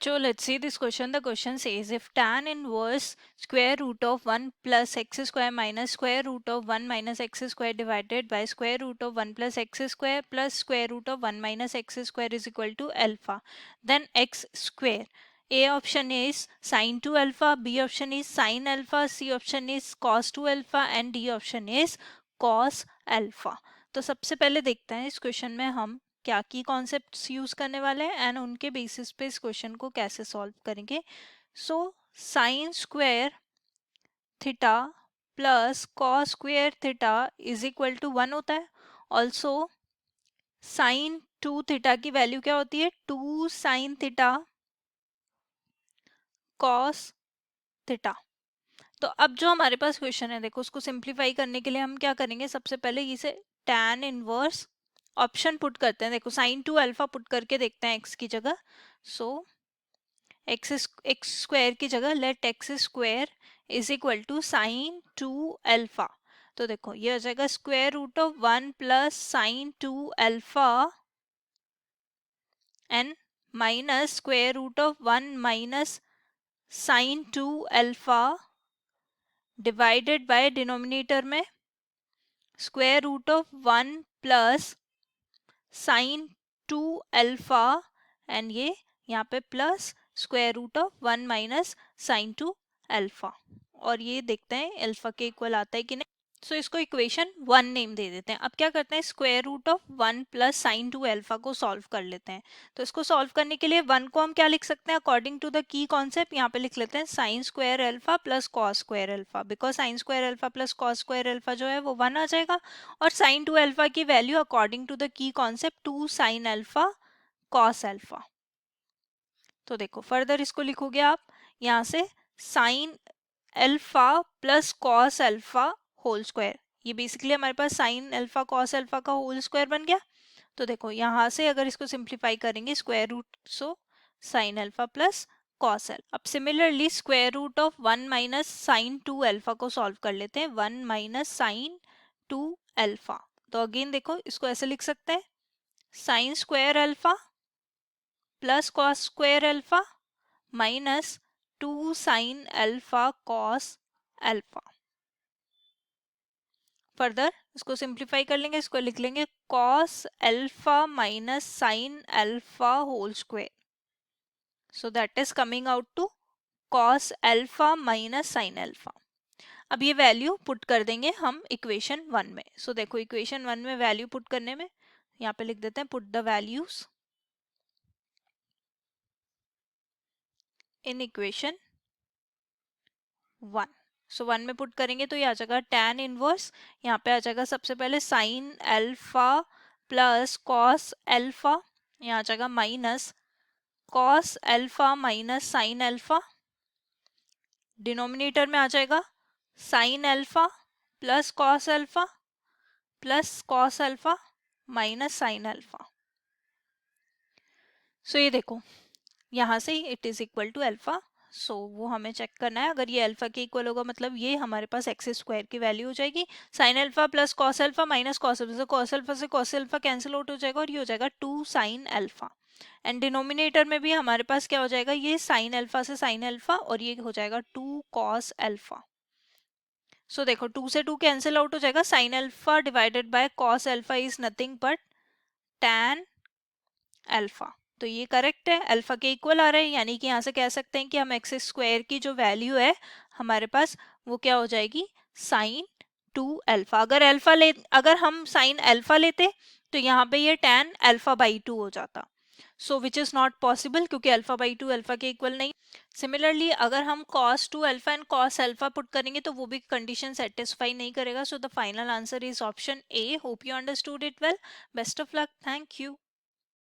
बच्चों, let's see this question. The question says if tan inverse square root of 1 plus x square minus square root of 1 minus x square divided by square root of 1 plus x square plus square root of 1 minus x square is equal to alpha, then x square. A option is sin 2 alpha, B option is sin alpha, C option is cos 2 alpha and D option is cos alpha. तो सबसे पहले देखते हैं इस question में हम क्या की कॉन्सेप्ट्स यूज करने वाले हैं एंड उनके बेसिस पे इस क्वेश्चन को कैसे सॉल्व करेंगे. So sine square theta plus cos square theta is equal to 1 होता है. ऑल्सो साइन 2 थीटा की वैल्यू क्या होती है? 2 साइन थीटा कॉस थीटा. तो अब जो हमारे पास क्वेश्चन है, देखो उसको सिंप्लीफाई करने के लिए हम क्या करेंगे, सबसे पहले इसे tan इनवर्स ऑप्शन पुट करते हैं. देखो साइन 2 अल्फा पुट करके देखते हैं x की जगह. सो एक्स स्क्वायर की जगह let X square is equal to sine 2 alpha. तो देखो ये हो जाएगा square root of 1 plus sine 2 alpha and minus square root of 1 minus sine 2 alpha divided by denominator में square root of 1 plus sine 2 alpha and ये यहाँ पे plus square root of 1 minus sine 2 alpha. और ये देखते हैं alpha के equal आता है कि नहीं. सो इसको इक्वेशन 1 नेम दे देते हैं. अब क्या करते हैं, square root of 1 plus sine 2 alpha को सॉल्व कर लेते हैं. तो इसको सॉल्व करने के लिए 1 को हम क्या लिख सकते हैं according to the key concept, यहाँ पे लिख लेते हैं sine square alpha plus cos square alpha. Because sine square alpha plus cos square alpha जो है वो 1 आ जाएगा और साइन 2 अल्फा की value according to the key concept 2 sine alpha cos alpha. तो देखो फर्दर इसको लिखोगे आप यहाँ से sine alpha plus cos alpha whole square. ये बेसिकली हमारे पास साइन अल्फा कॉस अल्फा का होल स्क्वायर बन गया. तो देखो यहाँ से अगर इसको सिंप्लीफाई करेंगे square root, so sine alpha plus cos alpha. अब similarly square root of 1 minus sine 2 alpha को सॉल्व कर लेते हैं. 1 माइनस साइन 2 अल्फा. तो अगेन देखो इसको ऐसे लिख सकते हैं sine square alpha plus cos square alpha minus 2 sine alpha cos alpha. Further इसको सिंप्लीफाई कर लेंगे, इसको लिख लेंगे cos alpha minus sine alpha whole square. So that is coming out to cos alpha minus sine alpha. अब ये value put कर देंगे हम इक्वेशन 1 में. सो देखो इक्वेशन 1 में वैल्यू पुट करने में यहाँ पे लिख देते हैं put the values in equation 1. सो 1 में पुट करेंगे तो ये आ जाएगा tan इनवर्स, यहाँ पे आ जाएगा सबसे पहले sine alpha plus cos alpha, यहाँ आ जाएगा minus cos alpha minus sine alpha. Denominator में आ जाएगा sine alpha plus cos alpha minus sine alpha. So ये देखो यहाँ से it is equal to alpha. So वो हमें चेक करना है, अगर ये अल्फा के इक्वल होगा मतलब ये हमारे पास एक्स स्क्वायर की वैल्यू हो जाएगी. Sign alpha plus cos alpha minus cos alpha, cos alpha से कॉस अल्फा कैंसिल आउट हो जाएगा और ये हो जाएगा 2 साइन अल्फा. एंड डिनोमिनेटर में भी हमारे पास क्या हो जाएगा, ये साइन अल्फा से साइन अल्फा और ये हो जाएगा 2 कॉस अल्फा. सो देखो 2 से 2 कैंसिल आउट हो जाएगा. Sine alpha divided by cos alpha is nothing but tan alpha. तो ये करेक्ट है, अल्फा के इक्वल आ रहा है, यानी कि यहाँ से कह सकते हैं कि हम एक्स स्क्वायर की जो वैल्यू है हमारे पास वो क्या हो जाएगी साइन 2 अल्फा. अगर हम साइन अल्फा लेते तो यहाँ पे ये tan अल्फा बाई 2 हो जाता. सो विच इज नॉट पॉसिबल क्योंकि अल्फा बाई 2 अल्फा के इक्वल नहीं. सिमिलरली अगर हम cos 2 alpha and cos alpha put करेंगे तो वो भी कंडीशन सेटिस्फाई नहीं करेगा. So the final answer is option A. Hope you understood it well. Best of luck. Thank you.